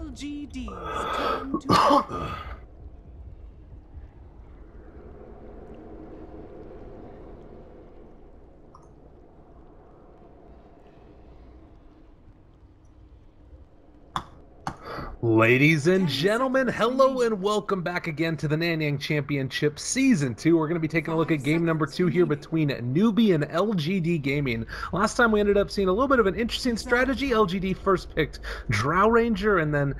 LGD's turn to Ladies and gentlemen, hello and welcome back again to the NanYang Championship Season 2. We're going to be taking a look at game number 2 here between Newbee and LGD Gaming. Last time we ended up seeing a little bit of an interesting strategy. LGD first picked Drow Ranger and then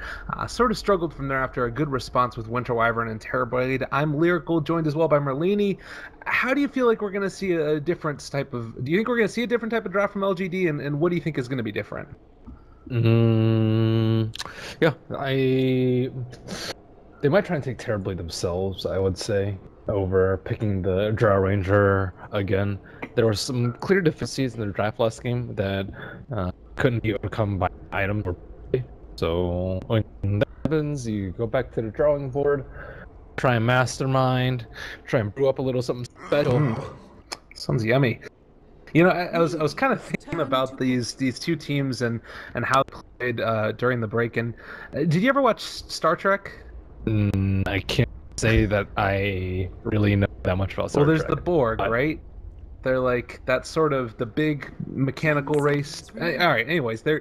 sort of struggled from there after a good response with Winter Wyvern and Terrorblade. I'm Lyrical, joined as well by Merlini. How do you feel like we're going to see a different type of... Do you think we're going to see a different type of draft from LGD, and what do you think is going to be different? Yeah, they might try and take Terrorblade themselves, I would say, over picking the Drow Ranger again. There were some clear deficiencies in the draft last game that couldn't be overcome by items or play. So when that happens, you go back to the drawing board, try and mastermind, try and brew up a little something special. Sounds yummy. You know, I was kind of thinking about these two teams and how they played during the break. And did you ever watch Star Trek? I can't say that I really know that much about Star Trek. Well, there's the Borg, right? They're like that sort of the big mechanical race. All right. Anyways, they're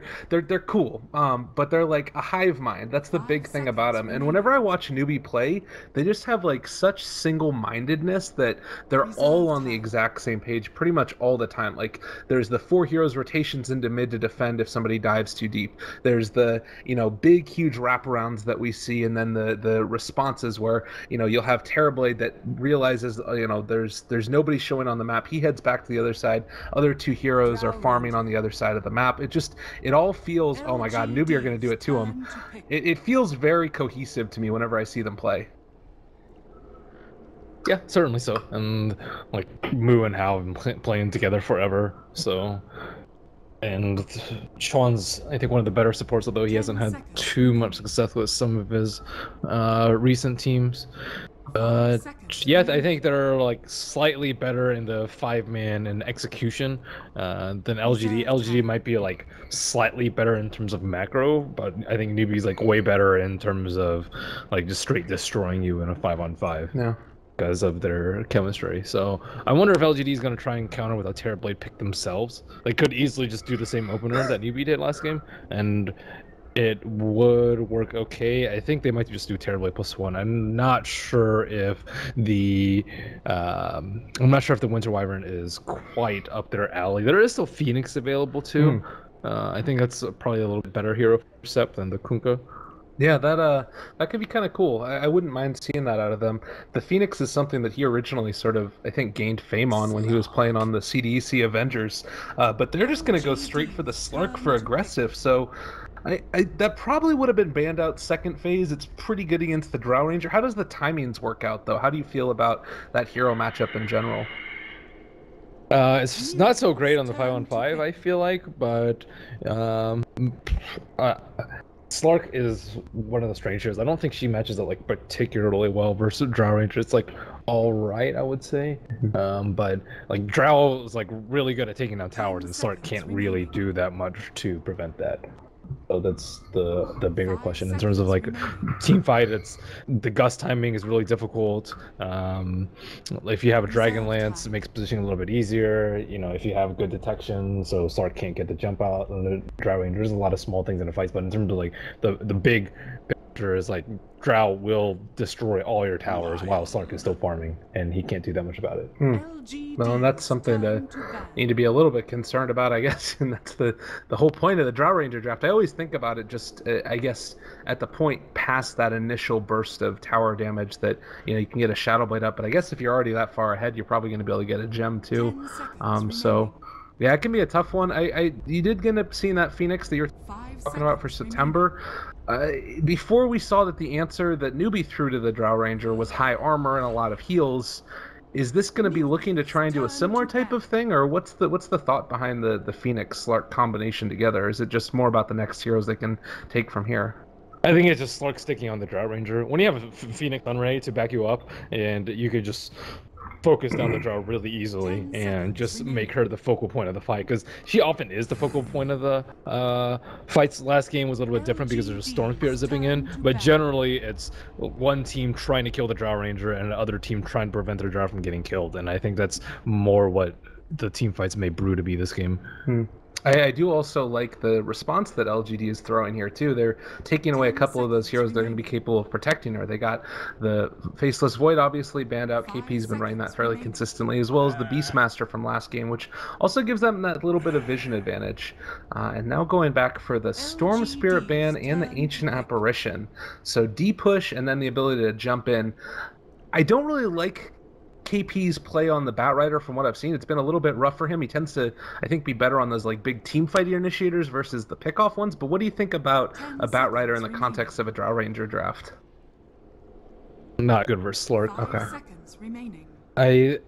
cool. But they're like a hive mind. That's the big thing about them. And whenever I watch Newbee play, they just have like such single-mindedness that they're all on the exact same page pretty much all the time. Like there's the 4 heroes rotations into mid to defend if somebody dives too deep. There's the big huge wraparounds that we see, and then the responses where you'll have Terrorblade that realizes there's nobody showing on the map. He heads back to the other side. Other 2 heroes are farming on the other side of the map. It all feels, oh my god, Newbee are going to do it to him. It feels very cohesive to me whenever I see them play. Yeah, certainly so. And like Moo and Hao have been playing together forever. So, and Sean's, I think, one of the better supports, although he hasn't had too much success with some of his recent teams. Yeah, I think they're like slightly better in the 5-man and execution than LGD. LGD might be like slightly better in terms of macro, but I think Newbee's like way better in terms of like just straight destroying you in a 5-on-5. Yeah. Because of their chemistry. So I wonder if LGD is going to try and counter with a Terrorblade pick themselves. They could easily just do the same opener that Newbee did last game, and it would work okay. I think they might just do Terrorblade +1. I'm not sure if the Winter Wyvern is quite up their alley. There is still Phoenix available too. I think that's probably a little bit better hero for Sep than the Kunkka. Yeah, that could be kind of cool. I wouldn't mind seeing that out of them. The Phoenix is something that he originally sort of, I think, gained fame on when he was playing on the CDEC Avengers. But they're just going to go straight for the Slark for aggressive. So that probably would have been banned out second phase. It's pretty good against the Drow Ranger. How does the timings work out, though? How do you feel about that hero matchup in general? It's not so great on the 5-on-5, I feel like, but Slark is one of the strangers. I don't think she matches it like particularly well versus Drow Ranger. It's like all right, I would say, but like Drow is like really good at taking down towers, and Slark can't really do that much to prevent that. So that's the bigger question in terms of like team fight. It's the gust timing is really difficult. If you have a Dragon Lance, it makes positioning a little bit easier. If you have good detection, so Slark can't get the jump out on the Drow Ranger. There's a lot of small things in the fights, but in terms of like the big picture is like Drow will destroy all your towers while Slark is still farming, and he can't do that much about it. Well, that's something to need to be a little bit concerned about, I guess, and that's the whole point of the Drow Ranger draft. I always think about it just, I guess, at the point past that initial burst of tower damage that, you can get a Shadow Blade up, but I guess if you're already that far ahead, you're probably going to be able to get a gem too. So, yeah, it can be a tough one. You did end up seeing that Phoenix that you're talking about for September. Before we saw that the answer that Newbee threw to the Drow Ranger was high armor and a lot of heals, is this going to be looking to try and do a similar type of thing, or what's the thought behind the Phoenix Slark combination together? Is it just more about the next heroes they can take from here? I think it's just Slark sticking on the Drow Ranger. When you have a Phoenix Unray to back you up, and you could just focus down the draw really easily and just make her the focal point of the fight, because she often is the focal point of the fights. Last game was a little bit different because there's a Storm Spirit zipping in, but generally it's one team trying to kill the Drow Ranger and another team trying to prevent their Drow from getting killed, and I think that's more what the team fights may brew to be this game. I do also like the response that LGD is throwing here too. They're taking away a couple of those heroes they're going to be capable of protecting her. They got the Faceless Void obviously banned out. KP's been running that fairly consistently, as well as the Beastmaster from last game, which also gives them that little bit of vision advantage. And now going back for the Storm Spirit ban and the Ancient Apparition. So D-push and then the ability to jump in. I don't really like KP's play on the Batrider. From what I've seen, it's been a little bit rough for him. He tends to, I think, be better on those like big team fight initiators versus the pickoff ones. But what do you think about a Batrider in the context of a Drow Ranger draft? Not good versus Slark. Okay. I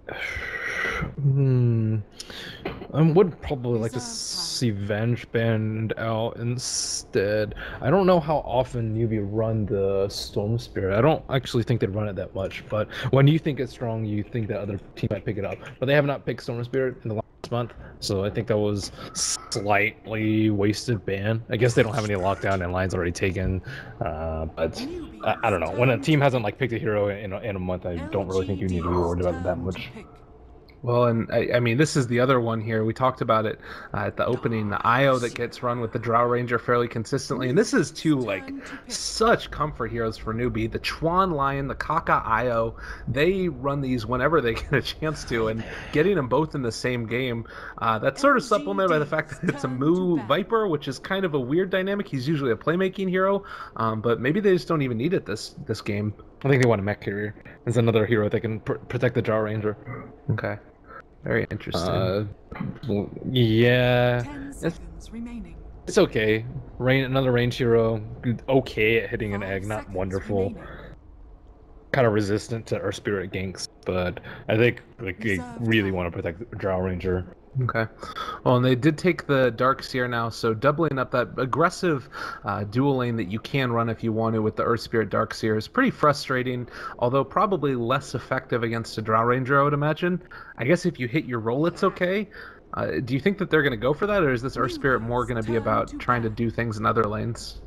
would probably like to see Venge banned out instead. I don't know how often Newbee run the Storm Spirit. I don't actually think they'd run it that much, but when you think it's strong, you think that other team might pick it up. But they have not picked Storm Spirit in the last month, so I think that was slightly wasted ban. I guess they don't have any lockdown and lines already taken, but I don't know. When a team hasn't like picked a hero in a month, I don't really think you need to be worried about it that much. Well, and I mean, this is the other one here. We talked about it at the opening, the IO that gets run with the Drow Ranger fairly consistently. And this is two, like, such comfort heroes for Newbee. The Chuan Lion, the Kaka IO, they run these whenever they get a chance to. And getting them both in the same game, that's sort of supplemented by the fact that it's a Moo Viper, which is kind of a weird dynamic. He's usually a playmaking hero, but maybe they just don't even need it this game. I think they want a mech carrier. There's another hero that can protect the Drow Ranger. Okay. Very interesting. Yeah. It's okay. Another range hero. Okay at hitting an egg, not wonderful. Kind of resistant to Earth Spirit ganks, but I think like they really want to protect the Drow Ranger. Okay. Well, and they did take the Dark Seer now, so doubling up that aggressive dual lane that you can run if you want to with the Earth Spirit Dark Seer is pretty frustrating, although probably less effective against a Drow Ranger, I would imagine. I guess if you hit your roll, it's okay. Do you think that they're going to go for that, or is this Earth Spirit more going to be about trying to do things in other lanes?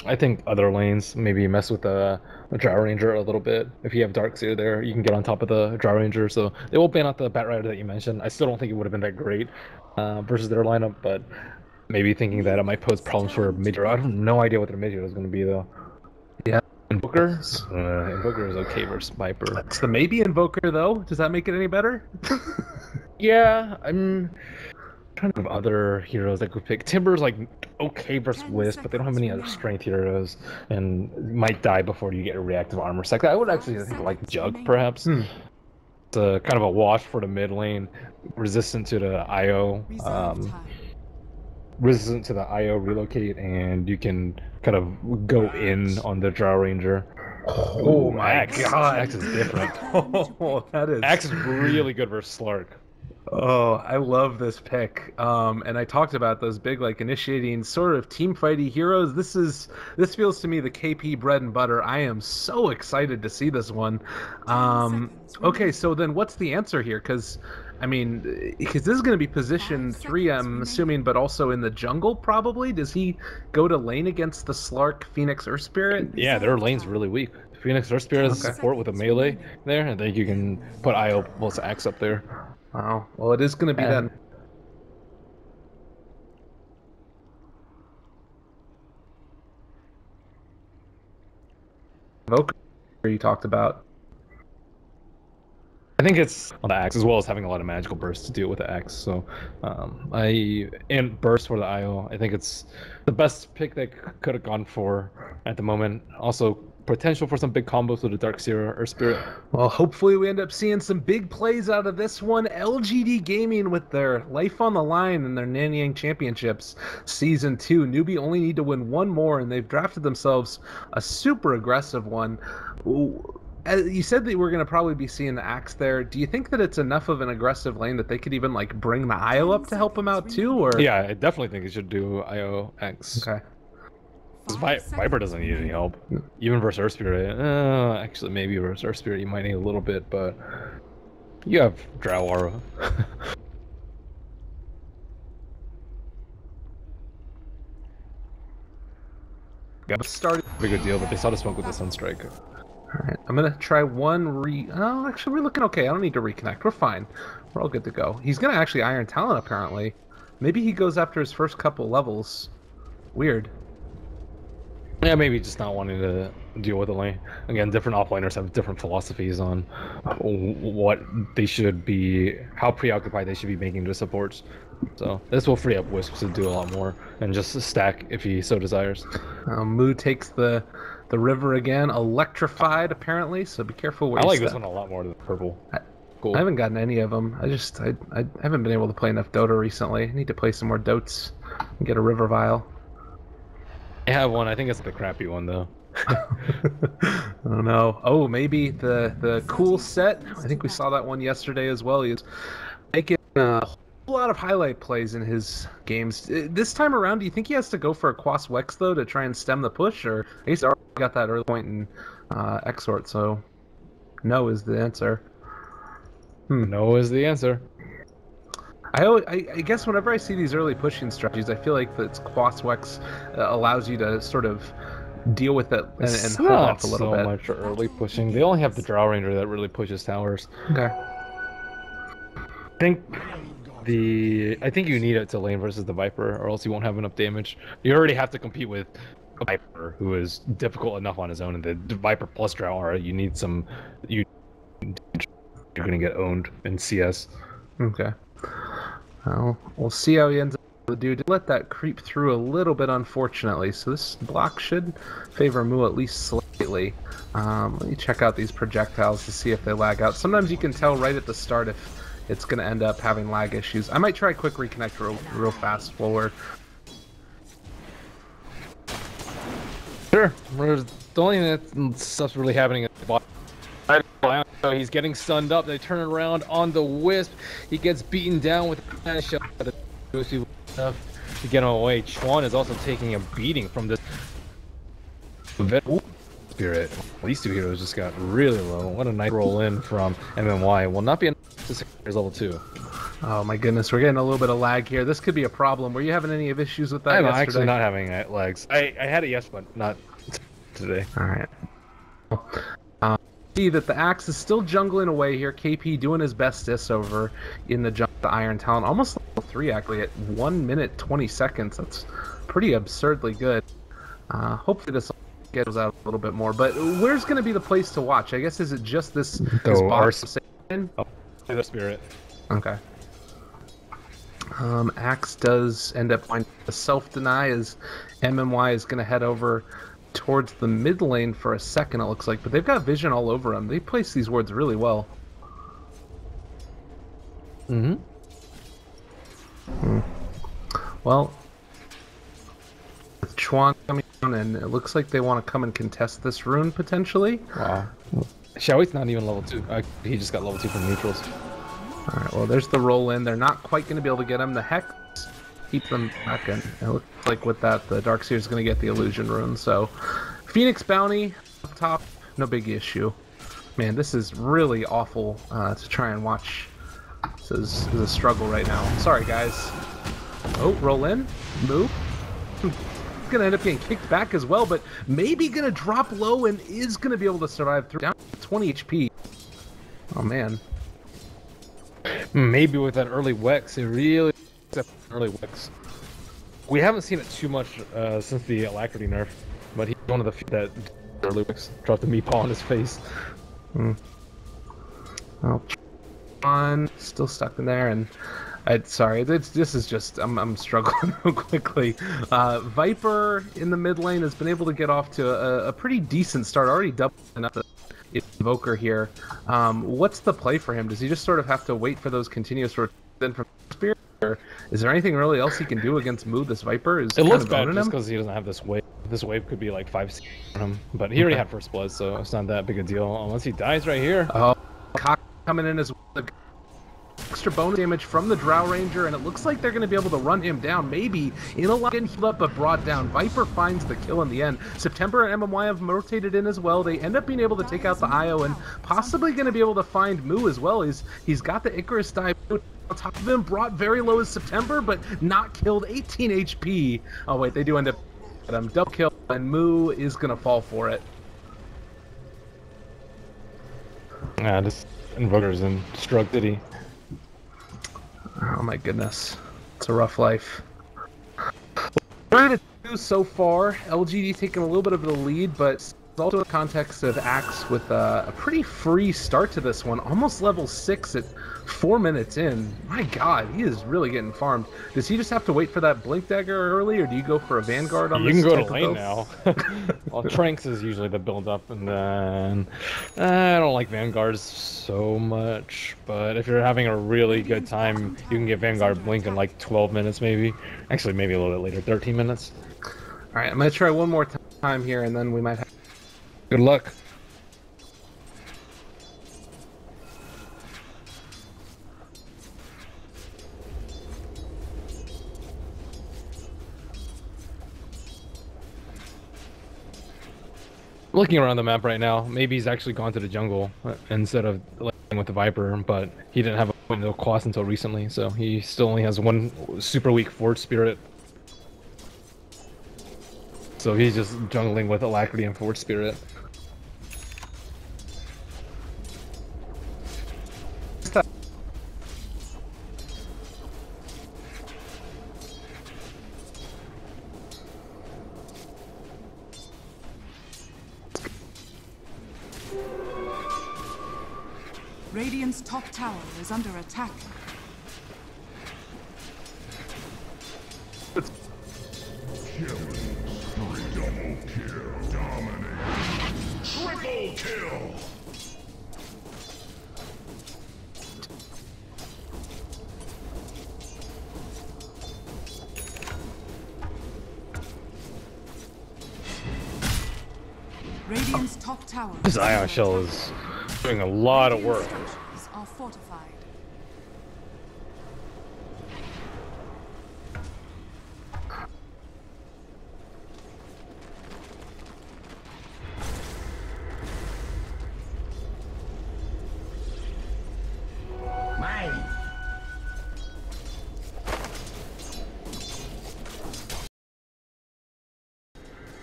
I think other lanes, maybe mess with the Drow Ranger a little bit. If you have Darkseer there, you can get on top of the Drow Ranger. So they will ban out the Batrider that you mentioned. I still don't think it would have been that great versus their lineup, but maybe thinking that it might pose problems for mid hero. I have no idea what their mid hero is going to be though. Yeah. Invoker? Invoker is okay versus Viper. It's the maybe Invoker though. Does that make it any better? Yeah, I'm trying to think of other heroes that could pick. Timber's like okay versus Wisp, but they don't have any other strength heroes and might die before you get a reactive armor sec. I would actually think like Jug perhaps. It's a kind of a wash for the mid lane, resistant to the IO. Resistant to the IO relocate, and you can kind of go in on the Drow Ranger. Oh my god, Axe is different. Oh, that is. Axe is really good versus Slark. Oh, I love this pick. And I talked about those big, like, initiating sort of team fighty heroes. This feels to me the KP bread and butter. I am so excited to see this one. Okay, so then what's the answer here? Because this is going to be position 3, I'm assuming, but also in the jungle, probably. Does he go to lane against the Slark Phoenix Earth Spirit? Yeah, their lane's really weak. Phoenix Earth Spirit has support with a melee there, and then you can put IO plus Axe up there. Wow. Well, it is going to be then. Evoker you talked about. I think it's on the Axe, as well as having a lot of magical bursts to deal with the Axe. So, and burst for the IO. I think it's the best pick they could have gone for at the moment. Also, potential for some big combos with the Darkseer or Spirit. Well, hopefully we end up seeing some big plays out of this one. LGD Gaming with their life on the line in their NanYang Championships Season 2. Newbee only need to win one more, and they've drafted themselves a super aggressive one. Ooh. You said that we're going to probably be seeing the Axe there. Do you think that it's enough of an aggressive lane that they could even like bring the IO up to help him out too? Or yeah, I definitely think it should do IO X. Okay. Viper doesn't need any help. Even versus Earth Spirit. Actually, maybe versus Earth Spirit you might need a little bit, but you have Drow Aura. Got started. Big a deal, but they saw the smoke with the Sunstrike. Alright, I'm gonna try one oh, actually, we're looking okay. I don't need to reconnect. We're fine. We're all good to go. He's gonna actually Iron Talent, apparently. Maybe he goes after his first couple levels. Weird. Yeah, maybe just not wanting to deal with the lane. Again, different offliners have different philosophies on what they should be, how preoccupied they should be making their supports. So this will free up Wisp to do a lot more and just stack if he so desires. Moo takes the river again, electrified apparently. So be careful where I you like step. this one a lot more than the purple. Cool. I haven't gotten any of them. I haven't been able to play enough Dota recently. I need to play some more Dotes and get a river vial. I have one. I think it's the crappy one though. I don't know. Oh, maybe the cool set. I think we saw that one yesterday as well. He's making a whole lot of highlight plays in his games. This time around, do you think he has to go for a Quas Wex though to try and stem the push, or he's already got that early point in Exort? So no is the answer. No is the answer. I guess whenever I see these early pushing strategies, I feel like that Quas Wex allows you to sort of deal with it and hold off a little bit. Not so much early pushing. They only have the Drow Ranger that really pushes towers. Okay. I think you need it to lane versus the Viper, or else you won't have enough damage. You already have to compete with a Viper who is difficult enough on his own, and the Viper plus Drow Aura, you need some. You're gonna get owned in CS. Okay. Well, we'll see how he ends up with the dude. Let that creep through a little bit, unfortunately. So this block should favor Moo at least slightly. Let me check out these projectiles to see if they lag out. Sometimes you can tell right at the start if it's going to end up having lag issues. I might try a quick reconnect real fast while we're... Sure. The only thing that stuff's really happening at the bottom. He's getting stunned up. They turn around on the Wisp. He gets beaten down with a shot to get him away. Chuan is also taking a beating from this Spirit. These two heroes just got really low. What a nice roll in from MMY. Will not be enough to secure level 2. Oh my goodness, we're getting a little bit of lag here. This could be a problem. Were you having any issues with that I'm yesterday? actually not having lags. I had it yesterday, but not today. Alright. See that the Axe is still jungling away here. KP doing his bestest over in the jump to Iron Talent. Almost level 3 actually at 1 minute 20 seconds. That's pretty absurdly good. Hopefully this gets out a little bit more. But where's going to be the place to watch? I guess is it just this boss? The Spirit. Okay. Axe does end up finding a self-deny as MMY is going to head over towards the mid lane for a second, it looks like, but they've got vision all over them. They place these wards really well. Well, with Chuan coming on, and it looks like they want to come and contest this rune potentially. Wow. Xiaoyi's not even level 2. He just got level 2 from neutrals. Alright, well, there's the roll in. They're not quite going to be able to get him. The Hex keep them back in. It looks like with that, the Darkseer is going to get the illusion rune. So, Phoenix Bounty up top, no big issue. Man, this is really awful to try and watch. This is a struggle right now. Sorry, guys. Oh, roll in, move. He's going to end up getting kicked back as well, but maybe going to drop low and is going to be able to survive through down to 20 HP. Oh, man. Maybe with that early Wex, it really early Wex. We haven't seen it too much since the Alacrity nerf, but he's one of the few that early Wex dropped the meatball on his face. Well, John still stuck in there, and sorry, this is just I'm struggling real quickly. Viper in the mid lane has been able to get off to a pretty decent start, already doubling up the Invoker here. What's the play for him? Does he just sort of have to wait for those continuous rotations from Spear? Or is there anything really else he can do against Moo? This Viper is. It looks bad just because he doesn't have this wave. This wave could be like 5 on him, but he already had first blood, so it's not that big a deal unless he dies right here. Oh, Cock coming in as well. extra bonus damage from the Drow Ranger, and it looks like they're going to be able to run him down. Maybe in a lot getting healed up, but brought down. Viper finds the kill in the end. September and MMY have rotated in as well. They end up being able to take out the IO and possibly going to be able to find Moo as well. He's got the Icarus dive on top of him, brought very low as September, but not killed. 18 HP. Oh wait, they do end up at him. Double kill, and Moo is going to fall for it. Yeah, this Invoker's in Struck Diddy. Oh my goodness, it's a rough life. 3-2 so far. LGD taking a little bit of the lead, but it's also in the context of Axe with a pretty free start to this one. Almost level 6 at 4 minutes in. My God, he is really getting farmed. Does he just have to wait for that Blink Dagger early, or do you go for a Vanguard on this? You can go to lane now. Well, Tranks is usually the build up, and then I don't like Vanguards so much. But if you're having a really good time, you can get Vanguard Blink in like 12 minutes, maybe. Actually, maybe a little bit later, 13 minutes. All right, I'm gonna try one more time here, and then we might have. Good luck. Looking around the map right now, maybe he's actually gone to the jungle instead of landing with the Viper, but he didn't have a window cross until recently, so he still only has one super weak Forge Spirit. So he's just jungling with Alacrity and Forge Spirit. Radiant's top tower is under attack. Double kill, dominate. Triple kill. Radiant's top tower. This Ion Shell is doing a lot of work. Are fortified.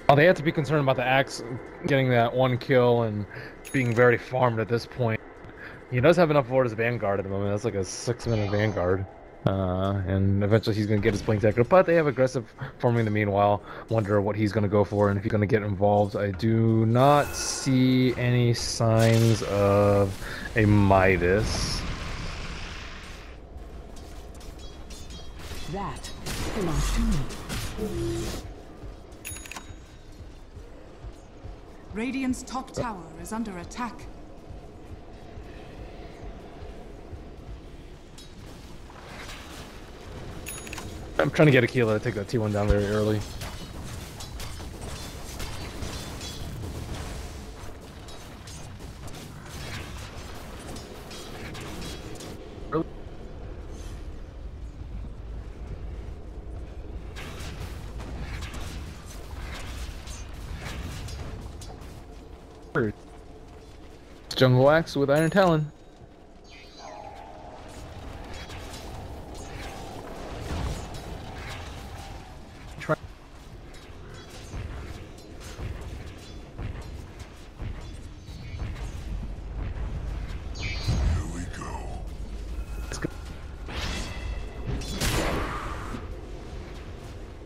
Oh, they have to be concerned about the Axe getting that one kill and being very farmed at this point. He does have enough for his Vanguard at the moment. That's like a 6-minute Vanguard. And eventually he's going to get his Blink Dagger. But they have aggressive farming in the meanwhile. Wonder what he's going to go for and if he's going to get involved. I do not see any signs of a Midas. That belongs to me. Radiant's top tower is under attack. I'm trying to get Aquila to take that T1 down very early. Jungle Axe with Iron Talon.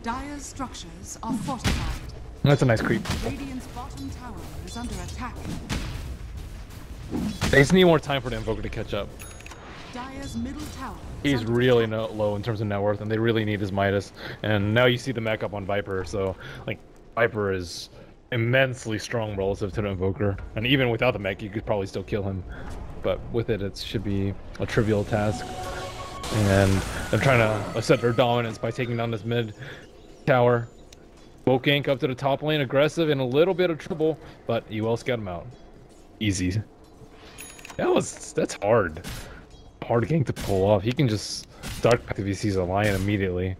Dire's structures are fortified. That's a nice creep. Radiant's bottom tower is under attack. They just need more time for the Invoker to catch up. Dire's middle tower. He's really low in terms of net worth, and they really need his Midas. And now you see the mech up on Viper, so like Viper is immensely strong relative to the Invoker. And even without the mech, you could probably still kill him. But with it, it should be a trivial task. And they're trying to assert their dominance by taking down this mid tower. Bo3 up to the top lane, aggressive, in a little bit of trouble, but UL scout him out. Easy. That's hard. hard gank to pull off. He can just start if he sees a lion immediately.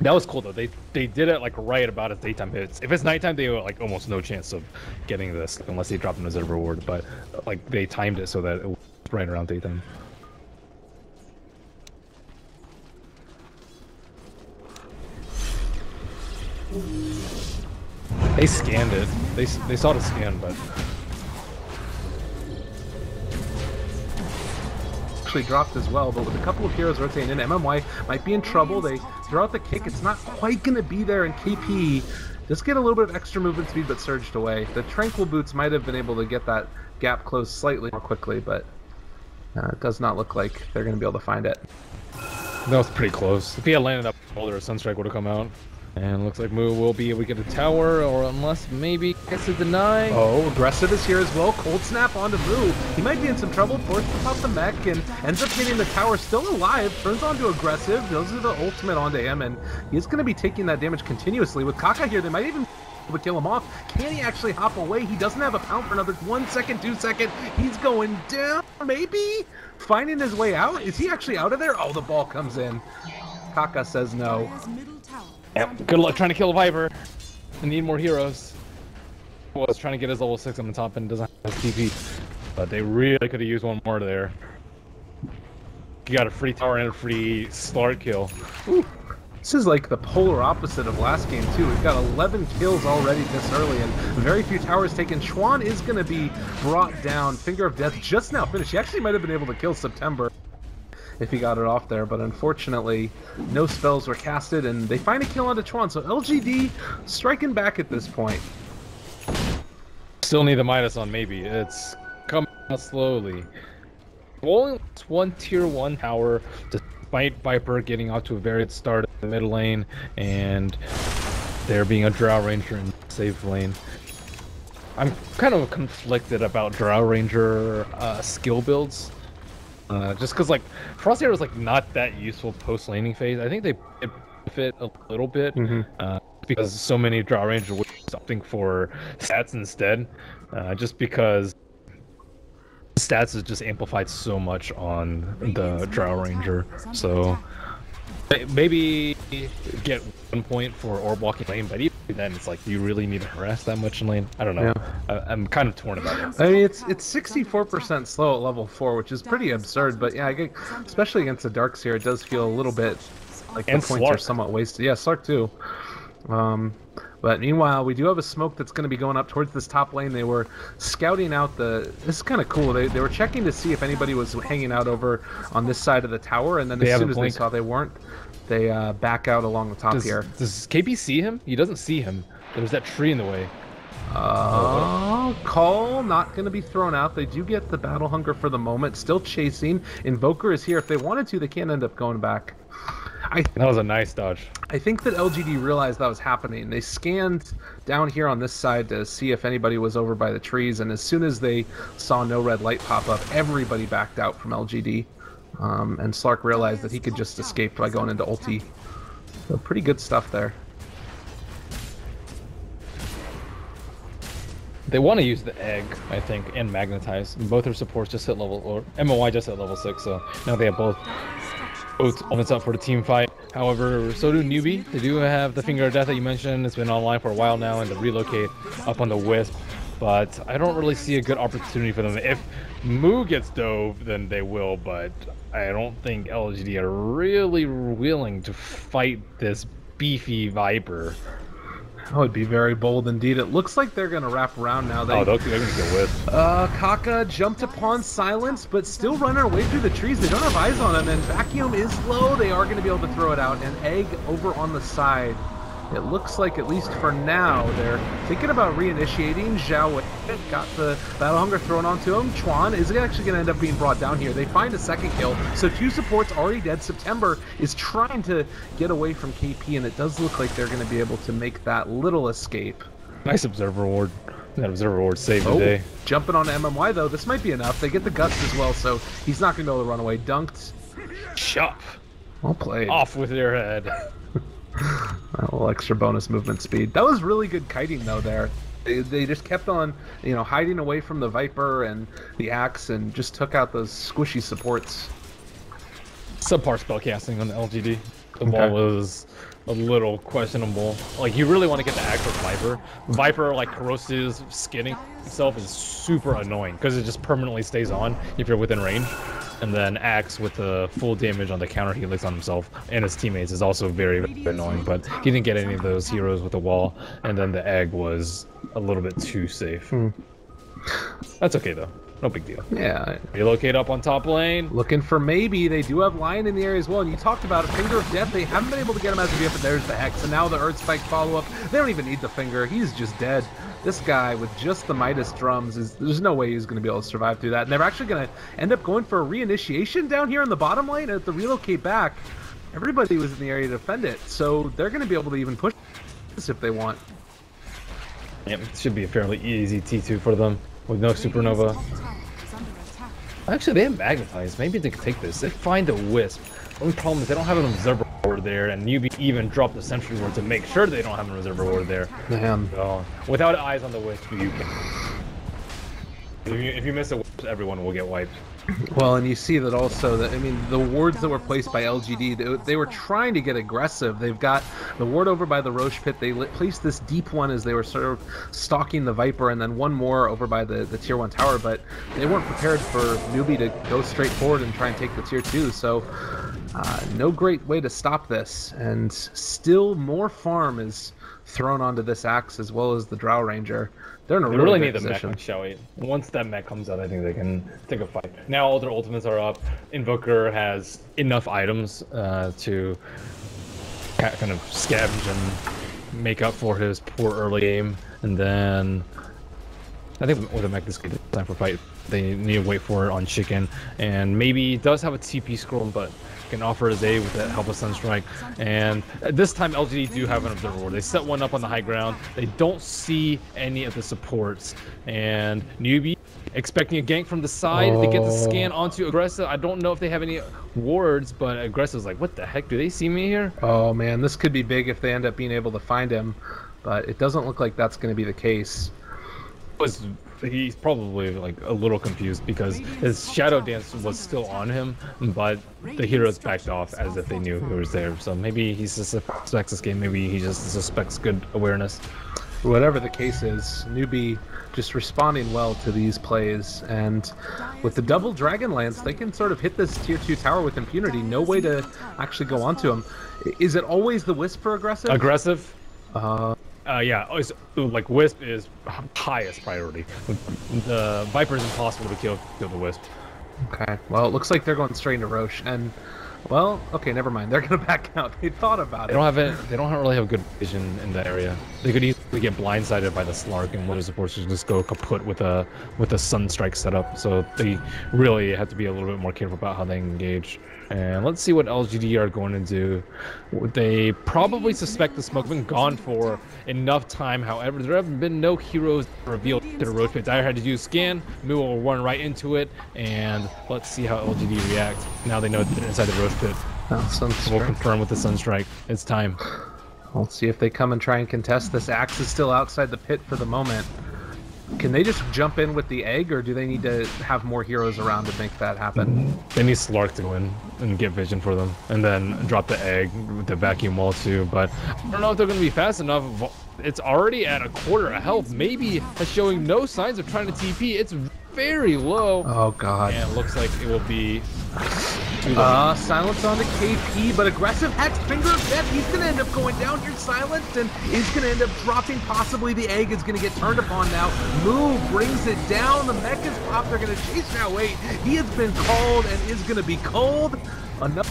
That was cool though. They did it like right about as daytime hits. If it's nighttime, they have like almost no chance of getting this unless they drop an observer ward. But like they timed it so that it was right around daytime. They scanned it. They saw the scan, but actually dropped as well, but with a couple of heroes rotating in, MMY might be in trouble. They throw out the kick. It's not quite going to be there, and KP just get a little bit of extra movement speed, but surged away. The Tranquil Boots might have been able to get that gap closed slightly more quickly, but it does not look like they're going to be able to find it. that was pretty close. If he had landed up older, a Sunstrike would have come out. And looks like Moo will be able to get a tower, or unless maybe gets to deny. Oh, aggressive is here as well. Cold Snap onto Moo. He might be in some trouble. Forced to pop the mech and ends up getting the tower still alive. Turns onto aggressive. Those are the ultimate onto him, and he's going to be taking that damage continuously. With Kaka here, they might even to kill him off. Can he actually hop away? He doesn't have a pound for another 1 second, 2 second. He's going down, maybe? Finding his way out? Is he actually out of there? Oh, the ball comes in. Kaka says no. Dire's middle tower is Yep. under Good luck trying to kill a Viper. I need more heroes. Was trying to get his level 6 on the top and doesn't have TP. But they really could have used one more there. You got a free tower and a free Slark kill. Ooh. This is like the polar opposite of last game too. We've got 11 kills already this early and very few towers taken. Chuan is going to be brought down. Finger of Death just now finished. He actually might have been able to kill September if he got it off there, but unfortunately no spells were casted and they find a kill onto Chuan. So LGD striking back at this point. Still need the Midas on maybe. It's coming out slowly. Only lost one tier 1 tower despite Viper getting out to a very good start in the mid lane and there being a Drow Ranger in the safe lane. I'm kind of conflicted about Drow Ranger skill builds. Just because like Frost Arrow is like not that useful post laning phase. I think they benefit a little bit because so many Drow Rangers would do something for stats instead. Just because stats is just amplified so much on the Drow Ranger. So maybe get 1 point for orb walking lane, but even then it's like, do you really need to harass that much in lane? I don't know. Yeah. I'm kind of torn about it. I mean, it's 64% slow at level 4, which is pretty absurd, but yeah, especially against the Darks here, it does feel a little bit like the points are somewhat wasted. Yeah, Slark too. But meanwhile, we do have a smoke that's going to be going up towards this top lane. They were scouting out the... This is kind of cool. They were checking to see if anybody was hanging out over on this side of the tower, and then as soon as they saw they weren't, they back out along the top here. Does KP see him? He doesn't see him. There's that tree in the way. Call not going to be thrown out. They do get the battle hunger for the moment. Still chasing. Invoker is here. If they wanted to, they can't end up going back. That was a nice dodge. I think that LGD realized that was happening. They scanned down here on this side to see if anybody was over by the trees, and as soon as they saw no red light pop up, everybody backed out from LGD. And Slark realized that he could just escape by going into ulti. So pretty good stuff there. They want to use the egg, I think, and magnetize. Both their supports just hit level, or MOI just hit level 6, so now they have both elements up for the team fight. However, so do Newbee. They do have the Finger of Death that you mentioned. It's been online for a while now, and to relocate up on the Wisp. But I don't really see a good opportunity for them. If Moo gets dove, then they will, but I don't think LGD are really willing to fight this beefy Viper. That would be very bold indeed. It looks like they're going to wrap around now. They're going to go with. Kaka jumped upon Silence, but still running away through the trees. They don't have eyes on him, and Vacuum is low. They are going to be able to throw it out. And Egg over on the side. It looks like, at least for now, they're thinking about reinitiating. Zhao Wei got the Battle Hunger thrown onto him. Chuan is actually going to end up being brought down here. They find a second kill. So 2 supports already dead. September is trying to get away from KP, and it does look like they're going to be able to make that little escape. Nice Observer Ward. That Observer Ward saved the day. Jumping on MMY, though. This might be enough. They get the Gust as well, so he's not going to be able to run away. Dunked. Chop. Well played. Off with their head. A little extra bonus movement speed. That was really good kiting though there. They just kept on, you know, hiding away from the Viper and the Axe and just took out those squishy supports. Subpar spellcasting on the LGD. The ball was a little questionable. Like, you really want to get the Axe with Viper. Viper, like, corrosive skinning itself is super annoying because it just permanently stays on if you're within range. And then Axe with the full damage on the counter helix on himself and his teammates is also very, very annoying. But he didn't get any of those heroes with the wall, and then the egg was a little bit too safe. That's okay though. No big deal. Yeah. Relocate up on top lane. Looking for maybe. They do have Lion in the area as well. And you talked about a Finger of Death. They haven't been able to get him as of yet, but there's the Hex. And now the Earth Spike follow-up. They don't even need the Finger. He's just dead. This guy with just the Midas drums, there's no way he's going to be able to survive through that. And they're actually going to end up going for a reinitiation down here in the bottom lane. At the relocate back, everybody was in the area to defend it. So they're going to be able to even push this if they want. Yep, it should be a fairly easy T2 for them with no Supernova. Actually, they have Magnetize. Maybe they could take this. They find a Wisp. The only problem is they don't have an Observer Ward there, and Newbee even dropped the Sentry Ward to make sure they don't have an Observer Ward there. Damn. So, without eyes on the Wisp, you can... If you miss a Wisp, everyone will get wiped. Well, and you see that also, that I mean, the wards that were placed by LGD, they were trying to get aggressive. They've got the ward over by the Roche Pit. They placed this deep one as they were sort of stalking the Viper, and then one more over by the tier 1 tower, but they weren't prepared for Newbee to go straight forward and try and take the tier 2, so no great way to stop this. And still more farm is thrown onto this Axe as well as the Drow Ranger. They're in a really need the position. mech, shall we? Once that mech comes out, I think they can take a fight. Now all their ultimates are up. Invoker has enough items to kind of scavenge and make up for his poor early game. And then I think with a mech this good time for fight. They need to wait for it on Chicken, and maybe does have a TP scroll, but can offer his aid with the help of Sunstrike. And this time LGD do have an Observer Ward. They set one up on the high ground. They don't see any of the supports. And Newbee expecting a gank from the side. They get the scan onto Aggressive. I don't know if they have any wards, but Aggressive's like, what the heck? Do they see me here? Oh man, this could be big if they end up being able to find him, but it doesn't look like that's going to be the case. He's probably like a little confused because his Shadow Dance was still on him, but the heroes backed off as if they knew he was there. So maybe he suspects this game, maybe he just suspects good awareness. Whatever the case is, Newbee just responding well to these plays, and with the double Dragon Lance, they can sort of hit this tier 2 tower with impunity. No way to actually go onto him. Is it always the Wisp for Aggressive? Aggressive? Yeah, it's, like Wisp is highest priority. The Viper is impossible to kill the Wisp. Okay, well it looks like they're going straight into Roche, and well, okay, never mind. They're gonna back out. They thought about it. They don't really have good vision in that area. They could easily get blindsided by the Slark, and one of the supports just go kaput with a Sunstrike setup. So they really have to be a little bit more careful about how they engage. And let's see what LGD are going to do. They probably suspect the smoke has been gone for enough time. However, there have been no heroes revealed to the Roach Pit. Dire had to do a scan. Mu will run right into it. And let's see how LGD react. Now they know they're inside the Roach Pit. We'll confirm with the Sunstrike. It's time. Let's see if they come and try and contest this. Axe is still outside the pit for the moment. Can they just jump in with the egg, or do they need to have more heroes around to make that happen? They need Slark to go in and get vision for them, and then drop the egg with the vacuum wall too. But I don't know if they're going to be fast enough. It's already at a quarter of health. Maybe is showing no signs of trying to TP. It's very low. Oh god. And it looks like it will be silence on the KP, but Aggressive Hex, Finger of Death, he's gonna end up going down here silenced, and is gonna end up dropping. Possibly the egg is gonna get turned upon now. Mu brings it down, the mech is popped, they're gonna chase now. Wait, he has been called and is gonna be cold. Another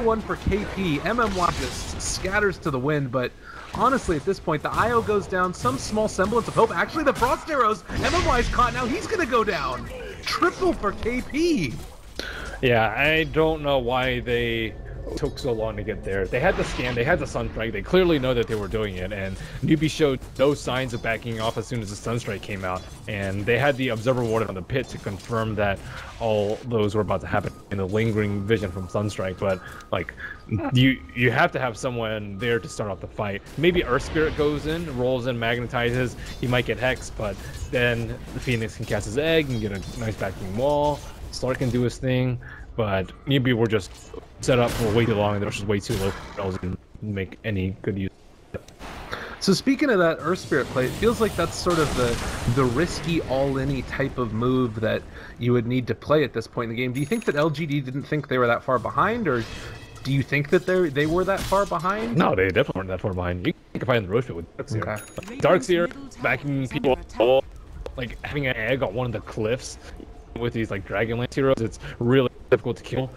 one for KP. MMY just scatters to the wind, but honestly, at this point, the IO goes down, some small semblance of hope. Actually, the Frost Arrows, MMY's caught now, he's gonna go down. Triple for KP. Yeah, I don't know why they took so long to get there. They had the scan, they had the Sunstrike, they clearly know that they were doing it, and Newbee showed no signs of backing off as soon as the Sunstrike came out, and they had the observer ward on the pit to confirm that all those were about to happen in the lingering vision from Sunstrike. But like, you have to have someone there to start off the fight. Maybe Earth Spirit goes in, rolls in, magnetizes, he might get Hex, but then the Phoenix can cast his egg and get a nice backing wall. Slark can do his thing, but Newbee were just set up for way too long and they're just way too low for to make any good use. So speaking of that Earth Spirit play, it feels like that's sort of the risky all-in-y type of move that you would need to play at this point in the game. Do you think that LGD didn't think they were that far behind, or do you think that they were that far behind? No, they definitely weren't that far behind. You can find the Roche with Darkseer. Okay. Darkseer backing people up, like having an egg on one of the cliffs with these like Dragonlance heroes. It's really difficult to kill.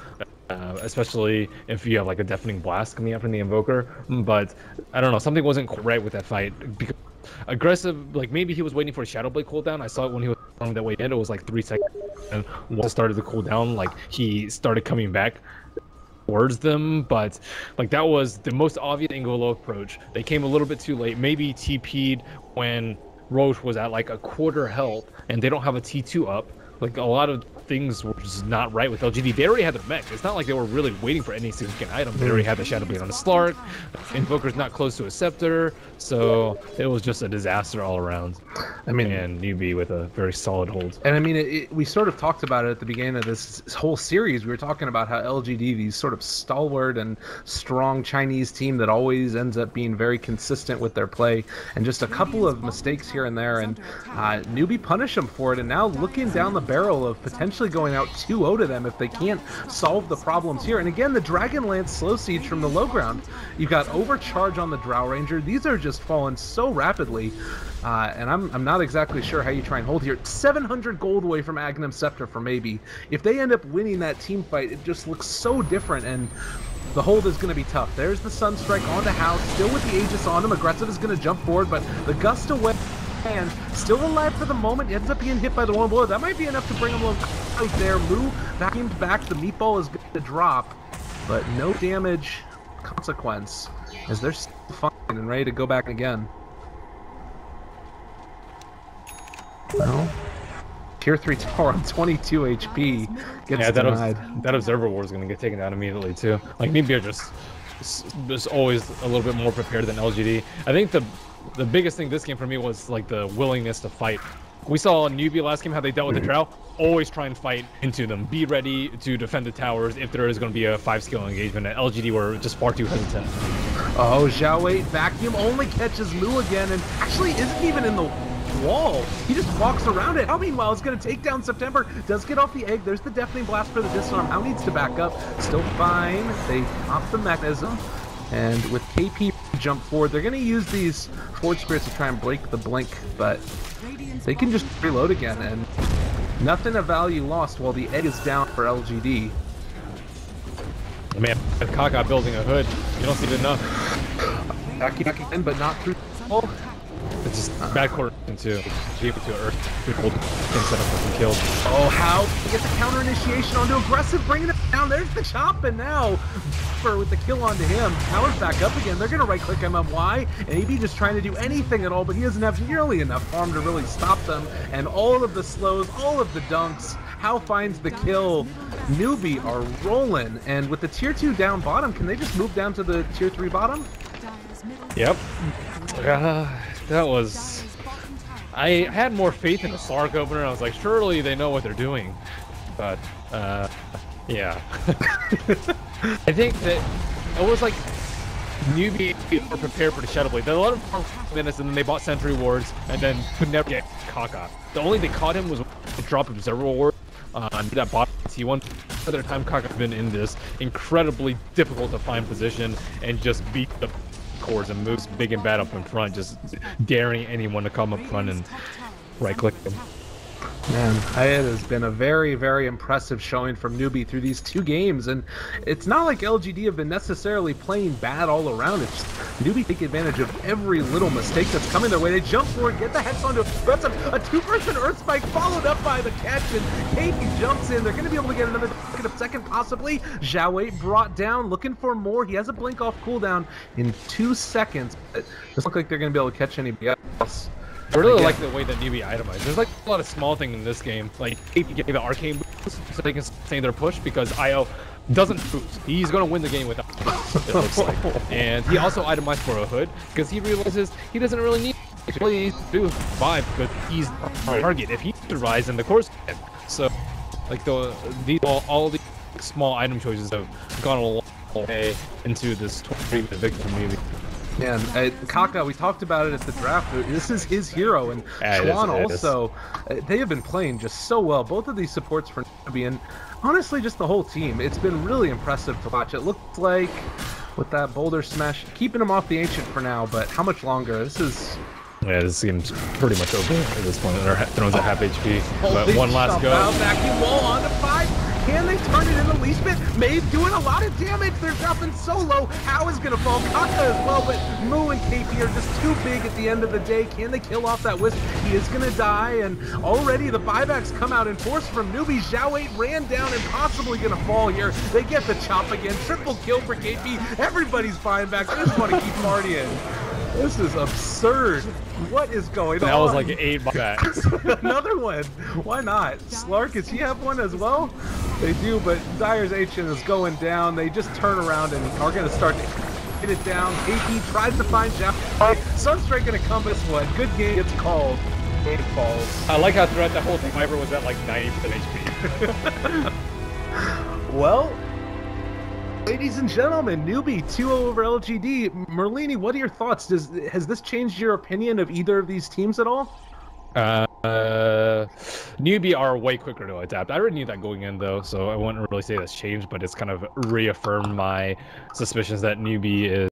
Especially if you have like a deafening blast coming out from the invoker. But I don't know, something wasn't right with that fight because aggressive, like maybe he was waiting for a Shadow Blade cooldown. I saw it when he was on that way in. It was like 3 seconds, and once it started to cool down, like he started coming back towards them. But like that was the most obvious Angolo approach. They came a little bit too late, maybe TP'd when Roche was at like a quarter health and they don't have a T2 up. Like a lot of things were just not right with LGD. They already had the mech. It's not like they were really waiting for any significant items. They already had the Shadow Blade on the Slark. Invoker's not close to a Scepter, so it was just a disaster all around. I mean, and Newbee with a very solid hold. And I mean, we sort of talked about it at the beginning of this whole series. We were talking about how LGD, these sort of stalwart and strong Chinese team that always ends up being very consistent with their play, and just a couple of mistakes here and there, and Newbee punished them for it. And now looking down the barrel of potentially going out 2-0 to them if they can't solve the problems here. And again, the Dragonlance slow siege from the low ground. You've got overcharge on the Drow Ranger. These are just falling so rapidly. And I'm not exactly sure how you try and hold here. 700 gold away from Agnum Scepter for maybe. If they end up winning that team fight, it just looks so different, and the hold is going to be tough. There's the Sunstrike on the house, still with the Aegis on him. Aggressive is going to jump forward, but the gust away. And still alive for the moment, ends up being hit by the one blow. That might be enough to bring him low right there. Moo vacuumed back, the meatball is going to drop, but no damage consequence, as they're still fine and ready to go back again. Well, Tier 3 tower on 22 HP gets denied. That Observer Ward is going to get taken out immediately too. Like Newbee are just always a little bit more prepared than LGD. I think the biggest thing this game for me was like the willingness to fight. We saw Newbee last game how they dealt with the Drow. Always try and fight into them. Be ready to defend the towers if there is going to be a 5-skill engagement. And LGD were just far too hesitant. Oh, Zhao Wei vacuum only catches Moo again, and actually isn't even in the wall. He just walks around it. How meanwhile is going to take down September. Does get off the egg. There's the deafening blast for the disarm. How needs to back up. Still fine. They pop the mechanism. And with KP jump forward, they're going to use these Forge Spirits to try and break the blink, but they can just reload again, and nothing of value lost while the egg is down for LGD. Man, Kaka building a hood, you don't see it enough. Backing in, but not through. It's just bad coordination too. Deep to Earth, good hold, can set up for some kills. Oh, how gets the counter initiation onto aggressive, bringing it down. There's the chop, and now with the kill onto him, powers back up again. They're gonna right-click him up. Why? And AB just trying to do anything at all, but he doesn't have nearly enough farm to really stop them. And all of the slows, all of the dunks. How finds the kill. Newbee are rolling, and with the tier 2 down bottom, can they just move down to the tier 3 bottom? Yep. That was... I had more faith in the Slark opener. I was like, surely they know what they're doing. But, yeah. I think that it was like Newbee were prepared for the Shadow Blade. They let him for minutes, and then they bought Sentry Wards, and then could never get Kaka. The only they caught him was to drop Observer Ward on that bottom T1. Other time Kaka's been in this incredibly difficult to find position and just beat the cores and moves big and bad up in front, just daring anyone to come up front and right-click them. Man, it has been a very, very impressive showing from Newbee through these 2 games, and it's not like LGD have been necessarily playing bad all around. It's just Newbee take advantage of every little mistake that's coming their way. They jump forward, get the hex onto a 2-person Earth Spike followed up by the catch, and KeyTV jumps in. They're going to be able to get another second, possibly. Zhao 8 brought down, looking for more. He has a blink off cooldown in 2 seconds. It doesn't look like they're going to be able to catch anybody else. I really like the way that Newbee itemized. There's like a lot of small things in this game. Like KeyTV gave the arcane boost so they can sustain their push because IO doesn't boost. He's gonna win the game without boost, it looks like. And he also itemized for a hood because he realizes he doesn't really need to do survive because he's the target. If he survives, then the course can. So like all the small item choices have gone a long way into this 20-minute victory for Newbee. Man, Kaka, we talked about it at the draft. This is his hero, and Chuan also. They have been playing just so well. Both of these supports for Newbee, and honestly, just the whole team. It's been really impressive to watch. It looked like, with that boulder smash, keeping him off the Ancient for now, but how much longer? This is... Yeah, this game's pretty much over at this point. Their Throne's at half HP, but one last go. Vacuum wall onto 5. Can they turn it into least bit? Maeve doing a lot of damage. They're dropping so low. How is gonna fall? Kaka as well, but Moo and KP are just too big at the end of the day. Can they kill off that Wisp? He is gonna die, and already the buybacks come out in force from Newbee. Zhao 8 ran down and possibly gonna fall here. They get the chop again. Triple kill for KP. Everybody's buying back. They just want to keep partying. This is absurd. What is going on? That was like 8 buybacks. Another one. Why not? Slark, does he have one as well? They do, but Dire's Ancient is going down. They just turn around and are going to start to hit it down. KP tries to find Zhao. Sunstrike going to come this one. Good game gets called. It falls. I like how throughout that whole thing, Viper was at like 90% HP. Well, ladies and gentlemen, Newbee 2-0 over LGD. Merlini, what are your thoughts? Has this changed your opinion of either of these teams at all? Newbee are way quicker to adapt. I already knew that going in though, so I wouldn't really say that's changed, but it's kind of reaffirmed my suspicions that Newbee is